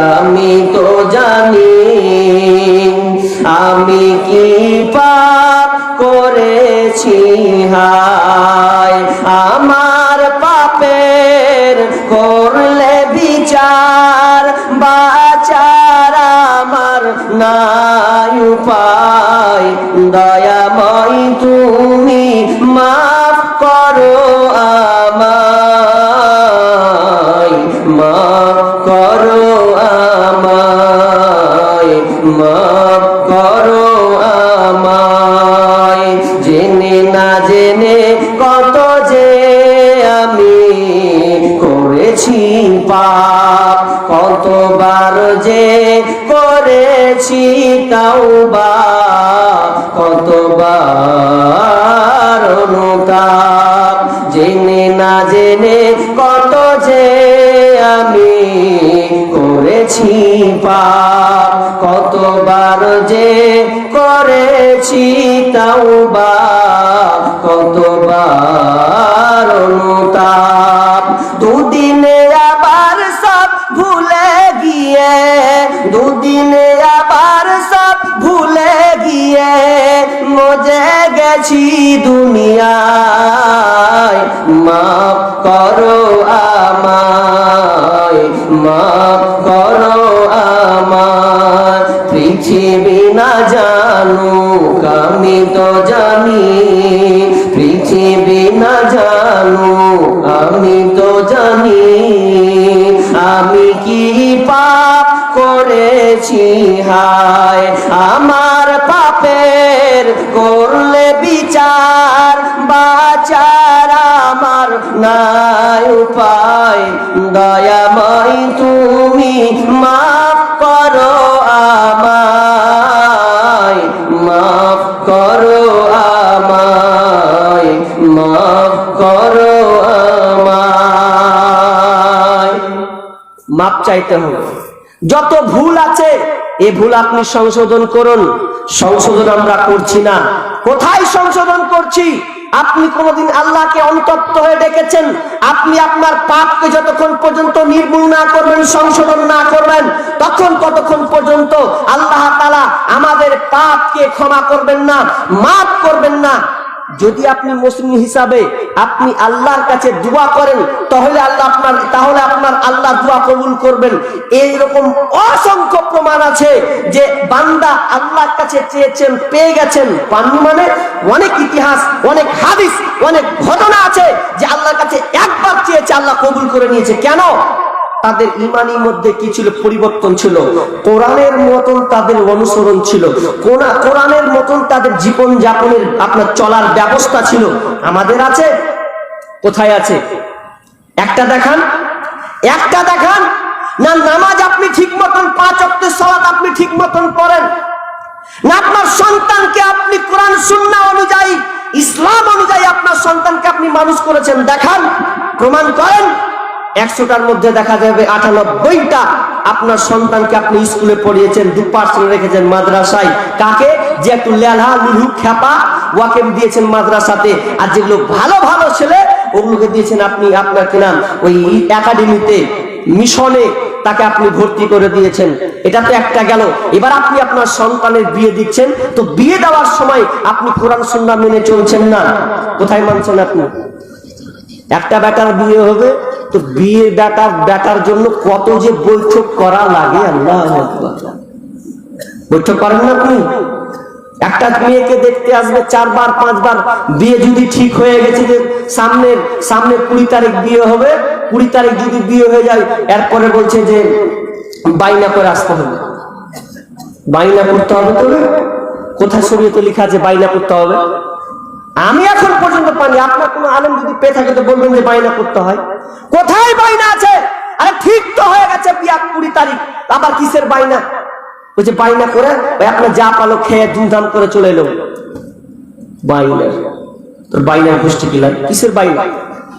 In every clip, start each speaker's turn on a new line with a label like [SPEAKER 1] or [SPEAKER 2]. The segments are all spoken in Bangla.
[SPEAKER 1] আমি তো জানি আমি কি পাপ করেছি হায় আমার পাপের করলে বিচার বাঁচার আমার নাই উপায় দয়াময় তুমি মাফ করো আমায় মাফ করো আমায় মাফ করো আমায় জেনে না জেনে কত যে আমি করেছি পাপ কতবার যে করেছি তাওবা কতবার অনুতাপ জেনে না জেনে কত যে আমি করেছি পাপ কতবার যে করেছি তাওবা কতবার অনুতাপ দুদিনে আবার সব ভুলে গিয়ে দুদিনে আবার সব ভুলে গিয়ে মজে গেছি দুনিয়ায় মাফ করো আমায় মাফ করো আমায় পৃথিবী না জানুক আমি তো জানি পৃথিবী না জানুক আমি তো জানি আমি কি পাপ করেছি হায় আমার পাপের করলে বিচার বাঁচার আমার নাই উপায় দয়াময় তুমি মাফ করো আমায় মাফ করো আমায় মাফ করো আমায় মাপ চাইতে হবে যত ভুল আছে এই ভুল আপনি সংশোধন করুন সংশোধন আমরা করছি না কোথায় সংশোধন করছি আপনি কোনদিন আল্লাহকে অনুতপ্ত হয়ে ডেকেছেন আপনি আপনার পাপকে যতক্ষণ পর্যন্ত নির্মূল না করবেন সংশোধন না করবেন ততক্ষণ পর্যন্ত আল্লাহ তাআলা আমাদের পাপকে ক্ষমা করবেন না মাফ করবেন না যদি আপনি মুসলিম হিসাবে আপনি আল্লাহর কাছে দোয়া করেন তাহলে আপনার আল্লাহ দোয়া কবুল করবেন এইরকম অসংখ্য প্রমাণ আছে যে বান্দা আল্লাহর কাছে চেয়েছেন পেয়ে গেছেন পাননি মানে অনেক ইতিহাস অনেক হাদিস অনেক ঘটনা আছে যে আল্লাহর কাছে একবার চেয়েছে আল্লাহ কবুল করে নিয়েছে কেন তাদের ঈমানের মধ্যে কি ছিল পরিবর্তন ছিল কোরআনের মতন তাদের অনুসরণ ছিল কোরআনের মতন তাদের জীবন যাপনের আপনার চলার ব্যবস্থা ছিল আমাদের আছে কোথায় আছে একটা দেখান না নামাজ আপনি ঠিক মতন 5 ওয়াক্তের সালাত আপনি ঠিক মতন পড়েন না আপনার সন্তানকে আপনি কোরআন সুন্নাহ অনুযায়ী ইসলাম অনুযায়ী আপনার সন্তানকে আপনি মানুষ করেছেন দেখান প্রমাণ করেন 100টার মধ্যে দেখা যাবে 98টা আপনার সন্তানকে আপনি স্কুলে পড়িয়েছেন 2% রেখেছেন মাদ্রাসায় কাকে যে একটু লেলা লুলু খেপা ওয়াকেম দিয়েছেন মাদ্রাসাতে আর যেগুলো ভালো ভালো ছেলে ওগুলোকে দিয়েছেন আপনি আপনার কি নাম ওই একাডেমিতে মিশনে তাকে আপনি ভর্তি করে দিয়েছেন এটা তো একটা গেল এবার আপনি আপনার সন্তানের বিয়ে দিচ্ছেন তো বিয়ে দেওয়ার সময় আপনি কোরআন সুন্নাহ মেনে চলছেন না কোথায় মানছেন আপনি একটা বেটার বিয়ে হবে তো বিয়ে বেটার জন্য কত যে বৈঠক করা লাগে আল্লাহু আকবার বৈঠক করেন না আপনি একটা মেয়েকে দেখতে আসবে 4 বার 5 বার বিয়ে যদি ঠিক হয়ে গেছে যে সামনে 20 তারিখ বিয়ে হবে 20 তারিখ যদি বিয়ে হয়ে যায় এরপরে বলছে যে বাইনা করে আসতে হবে বাইনা করতে হবে তো কোথায় শরীয়তে লেখা আছে বাইনা করতে হবে আমি এখন পর্যন্ত পানি আপনার কোন আলেম যদি পেয়ে থাকে তো বলবেন যে বাইনা করতে হয় কোথায় বাইনা আছে আরে ঠিক তো হয়ে গেছে বিয়া 20 তারিখ আবার কিসের বাইনা ওই যে বাইনা করে আপনার যা পালো খেয়ে ধুমধাম করে চলে এলো বাইনা তোর বাইনার গোষ্ঠী কিলাই কিসের বাইনা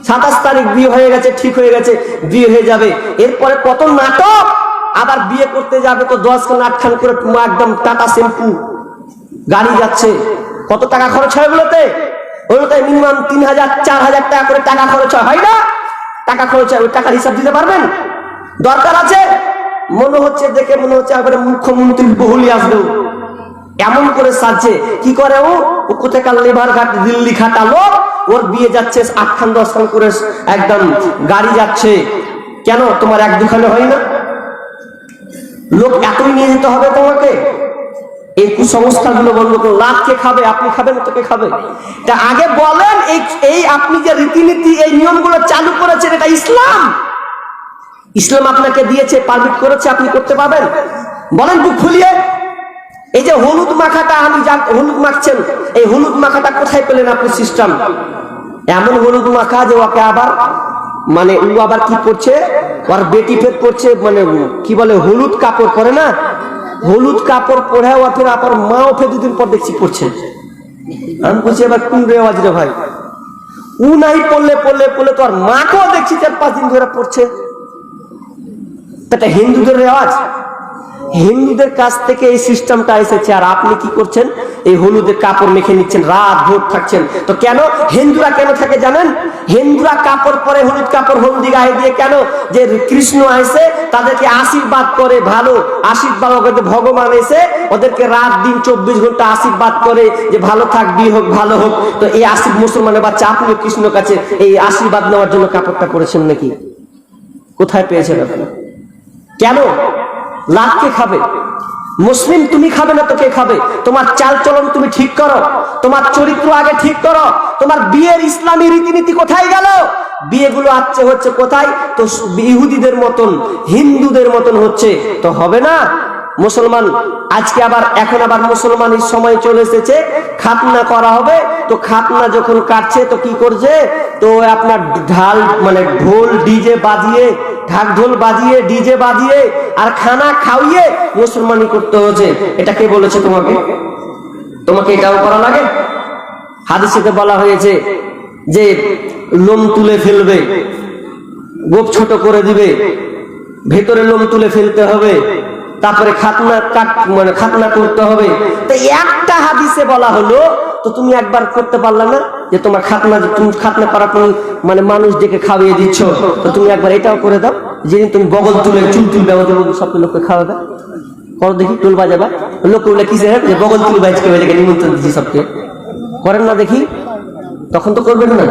[SPEAKER 1] 27 তারিখ বিয়ে হয়ে গেছে ঠিক হয়ে গেছে বিয়ে হয়ে যাবে এরপরে কত নাটক আবার বিয়ে করতে যাবে তো 10 খান 8 খান করে একদম টাটা শ্যাম্পু গাড়ি যাচ্ছে কত টাকা খরচ হয় ওগুলোতে মিনিমাম 3000 4000 টাকা করে টাকা খরচ হয় না টাকা খরচ হয় ওই টাকার হিসাব দিতে পারবেন দরকার আছে মনে হচ্ছে দেখে মনে হচ্ছে একবারে মুখ্যমন্ত্রী বহুলি আসবে, এমন করে সাজছে। কি করে ও কোথাকার লেবার ঘাট দিল্লি খাটালো, ওর বিয়ে যাচ্ছে 8 খান 10 খান করে একদম গাড়ি যাচ্ছে। কেন তোমার 1-2 হয় না? লোক এতই নিয়ে যেতে হবে তোমাকে? এই কুসংস্কার গুলো বন্ধ করুন। লাভ কে খাবে? আপনি খাবেন, তোকে খাবে? তা আগে বলেন, এই আপনি যে রীতিনীতি এই নিয়মগুলো চালু করেছেন, এটা ইসলাম? ইসলাম আপনাকে দিয়েছে, পারমিট করেছে, আপনি করতে পারবেন? বলেন বুক ফুলিয়ে। এই যে হলুদ মাখাটা, আমি হলুদ মাখছেন, এই হলুদ মাখাটা কোথায় পেলেন আপনি সিস্টেম? এমন হলুদ মাখা যে ওকে আবার মানে ও আবার কি করছে, ওর বেটি ফের করছে, মানে কি বলে হলুদ কাপড় পরে না, হলুদ কাপড় পরে ও ফের আবার মাও ফের 2 দিন পর দেখছি পড়ছে। আমি বলছি এবার কোন রেওয়াজ রে ভাই? ও নাই পড়লে পড়লে পড়লে তো আর মাকেও দেখছি 4-5 দিন ধরে পড়ছে। এটা হিন্দুদের রেওয়াজ, হিন্দুদের কাছ থেকে এই সিস্টেমটা এসেছে। আর আপনি কি করছেন? এই হলুদের কাপড় মেখে নিচ্ছেন, রাত ভোর থাকছেন। তো কেন হিন্দুরা কেন থাকে জানেন? হিন্দুরা কাপড় পরে, হলুদ কাপড় হলদি গায়ে দিয়ে কেন? যে কৃষ্ণ আসে তাদেরকে আশীর্বাদ করে, ভালো আশীর্বাদ করে। ভগবান এসে ওদেরকে রাত দিন 24 ঘন্টা আশীর্বাদ করে যে ভালো থাক, বিয়ে হোক, ভালো হোক। তো এই মুসলমানের বাচ্চা আপনিও কৃষ্ণর কাছে এই আশীর্বাদ নেওয়ার জন্য কাপড়টা পরেছেন নাকি? কোথায় পেয়েছেন আপনি? কেন? লাভ কে খাবে? মুসলিম তুমি খাবে না তো কে খাবে? তোমার চাল চলন তুমি ঠিক করো, তোমার চরিত্র আগে ঠিক করো। তোমার বিয়ের ইসলামী রীতিনীতি কোথায় গেল? বিয়েগুলো হচ্ছে কোথায়? তো ইহুদিদের মতন, হিন্দুদের মতন হচ্ছে। তো হবে না। মুসলমান আজকে আবার এখন আবার মুসলমানের সময় চলে এসেছে, খাতনা করা হবে। তো খাতনা যখন কাটছে তো কি করছে? তো আপনার ঢাল মানে ঢোল ডিজে বাজিয়ে, ঢাক ঢোল বাজিয়ে, ডিজে বাজিয়ে আর খানা খাওয়িয়ে মুসলমানি করতে হচ্ছে। এটা কে বলেছে তোমাকে? তোমাকে এটাও করা লাগে? হাদিসেতে বলা হয়েছে যে লোম তুলে ফেলবে, গোপ ছোট করে দিবে, ভেতরে লোম তুলে ফেলতে হবে, তারপরে খাতনা করতে হবে। তো একটা হাদিসে বলা হলো, তো তুমি একবার করতে পারলা না যে তোমার তুমি খাতনা করা কোন মানে মানুষ ডেকে খাওয়িয়ে দিচ্ছ, তো তুমি একবার এটাও করে দাও। যেদিন তুমি বগল তুলে চুল তুলবে, সব লোককে খাওয়াবে, করো দেখি, টোল বাজাবা। লোক বলে কিসে যে বগল তুল বাইজকে ডেকে নিমন্ত্রণ দিচ্ছি সবকে, করেন না দেখি? তখন তো করবেন না।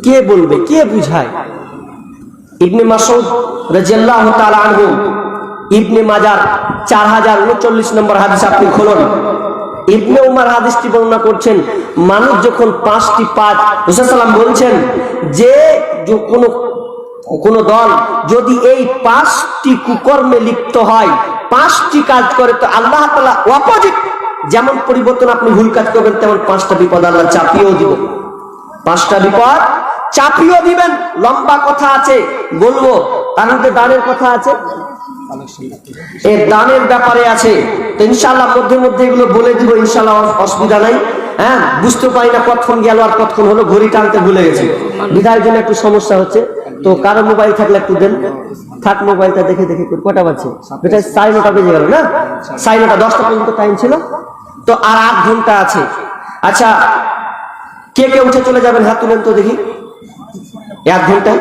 [SPEAKER 1] কে বলবে, কে বুঝায়? ইবনে মাসউদ রাদিয়াল্লাহু তাআলা আনহু, ইবনে মাজার 4039 নম্বর হাদিস আপনি খুলুন। ইবনে উমর হাদিসটি বর্ণনা করছেন, মানুষ যখন 5টি পাঁচ, রাসূল সাল্লাল্লাহু বলছেন যে কোন দল যদি এই 5টি কুকর্মে লিপ্ত হয়, 5টি কাজ করে, তো আল্লাহ তাআলা অপোজিট যেমন পরিবর্তন, আপনি ভুল কাজ করবেন তেমন 5টা বিপদ আল্লাহ চাপিয়েও দিবেন। 5টা বিপদ চাপিয়েও দিবেন। লম্বা কথা আছে, বলবো। তার মধ্যে দানের কথা আছে, এই দানের ব্যাপারে আছে। তো ইনশাআল্লাহ মধ্যে মধ্যে এগুলো বলে দিব, ইনশাআল্লাহ, অসুবিধা নাই। হ্যাঁ, বুঝতে পারি না কতক্ষণ গেল আর কতক্ষণ হলো, ঘড়ি টানতে ভুলে গেছি, বিধায়ের জন্য একটু সমস্যা হচ্ছে। তো কারো মোবাইল থাকলে একটু দেন, থাক মোবাইলটা দেখে দেখে করি। কটা বাজছে? এটা 9:30 বেজে গেল না? 9:30, 10টা পর্যন্ত টাইম ছিল, তো আর 8 ঘন্টা আছে। আচ্ছা, কে কে উঠে চলে যাবেন? হাত তুলেন তো দেখি। 1 ঘন্টায়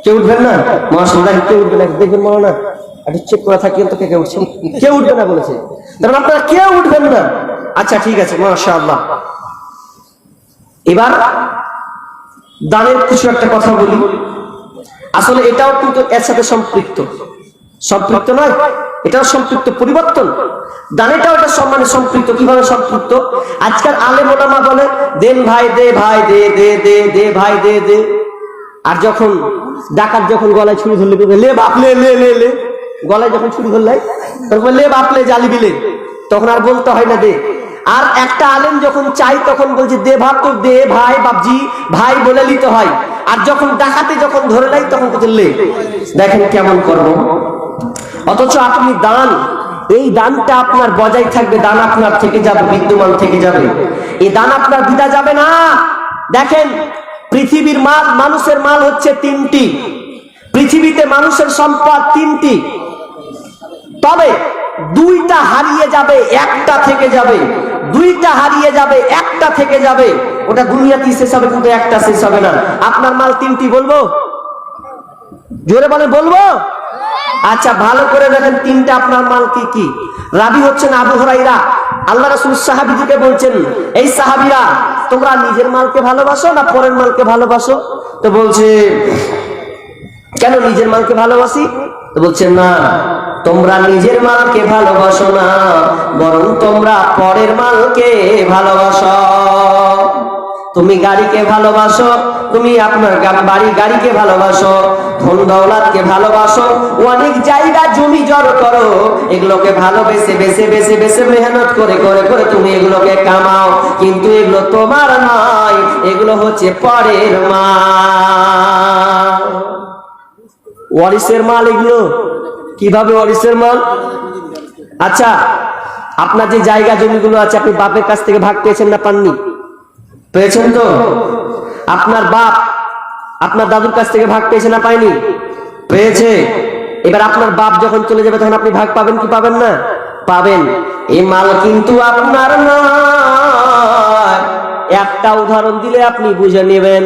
[SPEAKER 1] কেউ উঠবেন না? মাশাআল্লাহ, কেউ উঠবে না, দেখবেন মনে না একটু চেক করা থাকি তো কে কে উঠছেন। কেউ উঠবে না বলেছে, কারণ আপনারা কেউ উঠবেন না। আচ্ছা ঠিক আছে, মাশাআল্লাহ। এবার দানের কিছু একটা কথা বলি। আসলে এটাও কিন্তু এর সাথে সম্পৃক্ত নয়, এটাও সম্পৃক্ত, পরিবর্তন। দানেটাও এটা সম্পৃক্ত। কিভাবে সম্পৃক্ত? আজকাল আলেম ওলামা বলে দেন ভাই, দে ভাই, দে দে দে দে ভাই, দে দে। আর যখন ডাকাত যখন গলায় ছুরি ধরলে, লে বাপ লে লে লে লে, গলায় যখন ছুরি ধরলে তখন লে বাপ লে জালি বিলে, তখন আর বলতে হয় না দে। আর একটা আলেম যখন চাই তখন বলছে দে ভাব, তো দে ভাই বাপজি, ভাই বলে নিতে হয়। আর যখন ডাকাতে যখন ধরে লাই তখন বলছে লে। দেখেন কেমন করবো। অথচ আপনি দান, এই দানটা আপনার বজায় থাকবে, দান আপনার থেকে যাবে, বিদ্যমান থেকে যাবে। এই দান আপনার বিদা যাবে না। দেখেন, পৃথিবীর মাল, মানুষের মাল হচ্ছে 3টি, পৃথিবীতে মানুষের সম্পদ 3টি, তবে 2টা হারিয়ে যাবে, 1টা থেকে যাবে। 2টা হারিয়ে যাবে, 1টা থেকে যাবে। ওটা দুনিয়াতে শেষ হবে, কিন্তু একটা শেষ হবে না। আপনার মাল 3টি, বলবো? জোরে বলেন, বলবো? আচ্ছা ভালো করে দেখেন তিনটা আপনার মাল কি কি। রাবি হচ্ছেন আবু হুরায়রা, আল্লাহ রাসূল সাহাবীদেরকে বলছেন, এই সাহাবীরা তোমরা নিজের মালকে ভালোবাসো না পরের মালকে ভালোবাসো? তো বলছে কেন নিজের মালকে ভালোবাসি? তো বলছেন না, তোমরা নিজের মালকে ভালোবাসো না, বরং তোমরা পরের মালকে ভালোবাসো। তুমি গাড়িকে ভালোবাসো, তুমি আপনার বাড়ি গাড়িকে ভালোবাসো, ধন দৌলতকে ভালোবাসো, অনেক জায়গা জমি জড়ো করো, এগুলোকে ভালোবেসে বেসে বেসে বেসে মেহনত করে করে করে তুমি এগুলোকে কামাও, কিন্তু এগুলো তোমার নয়, এগুলো হচ্ছে পরের মাল, ওয়ারিসের মাল এগুলো। কিভাবে ওয়ারিসের মাল? আচ্ছা আপনার যে জায়গা জমিগুলো আছে, আপনি বাপের কাছ থেকে ভাগ পেয়েছেন না পাননি? পেয়েছেন তো। আপনার বাপ আপনার দাদুর কাছ থেকে ভাগ পেয়েছে না পায়নি? পেয়েছে। এবার আপনার বাপ যখন চলে যাবে তখন আপনি ভাগ পাবেন কি পাবেন না? পাবেন। এই মাল কিন্তু আপনার নয়। একটা উদাহরণ দিলে আপনি বুঝে নেবেন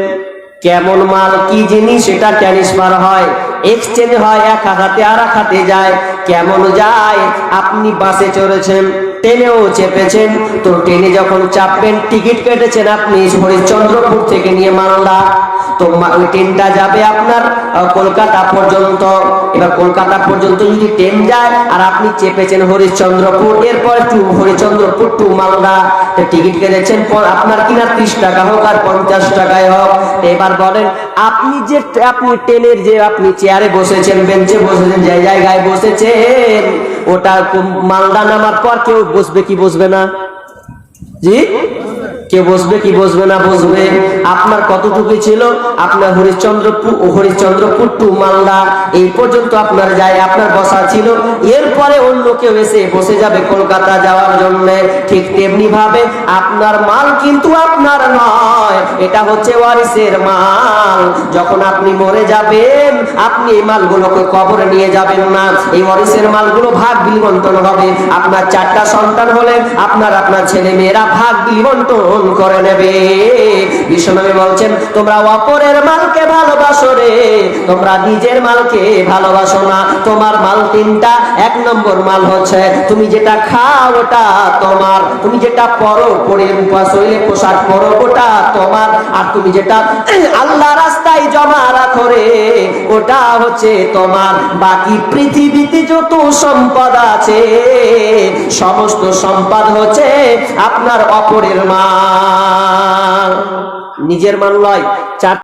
[SPEAKER 1] কেমন মাল, কি জিনিস এটা ট্রান্সফার হয়, এক্সচেঞ্জ হয়, এক হাতে আর এক হাতে যায়। কেমন যায়? আপনি বাসে চড়েছেন, ট্রেনেও চেপেছেন, তো ট্রেনে যখন চাপবেন টিকিট কেটেছেন আপনি হরিশ্চন্দ্রপুর থেকে নিয়ে মালদা, তো ওই ট্রেনটা যাবে আপনার কলকাতা পর্যন্ত। এবার কলকাতা পর্যন্ত যদি ট্রেন যায় আর আপনি চেপেছেন হরিশ্চন্দ্রপুর, এরপর হরিশ্চন্দ্রপুর টু মালদা, টিকিট কেটেছেন আপনার কিনা 30 টাকা হোক আর 50 টাকায় হোক। এবার বলেন আপনি ট্রেনের যে আপনি চেয়ারে বসেছেন, বেঞ্চে বসেছেন, যে জায়গায় বসেছেন, ওটা মালদা নামার পর কেউ বসবে কি বসবে না? জি, কেউ বসবে কি বসবে না? বসবে। আপনার কতটুকু ছিল? আপনার হরিশ্চন্দ্রপুর টু মালদা এই পর্যন্ত আপনার আপনার বসা ছিল, এরপরে অন্য কেউ এসে বসে যাবে কলকাতা যাওয়ার জন্য। ঠিক তেমনি ভাবে আপনার মাল কিন্তু আপনার নয়, এটা হচ্ছে ওয়ারিসের মাল। যখন আপনি মরে যাবেন আপনি এই মালগুলোকে কবরে নিয়ে যাবেন না, এই ওয়ারিসের মালগুলো ভাগ বিবন্টন হবে। আপনার 4টা সন্তান হলে আপনার ছেলে মেয়েরা ভাগ বিবন্টন করে নেবে। বিশ্বনবী বলছেন তোমরা অপরের মালকে ভালোবাসো রে, তোমরা নিজের মালকে ভালোবাসো না। তোমার মাল 3টা। 1 নম্বর মাল হচ্ছে তুমি যেটা খাও ওটা তোমার, তুমি যেটা পরো পরে শরীরে পোশাক পরো ওটা তোমার, আর তুমি যেটা আল্লাহ রাস্তায় জমা রাখো রে ওটা হচ্ছে তোমার। বাকি পৃথিবীতে যত সম্পদ আছে সমস্ত সম্পদ হচ্ছে আপনার অপরের মাল, নিজের মাল নয়।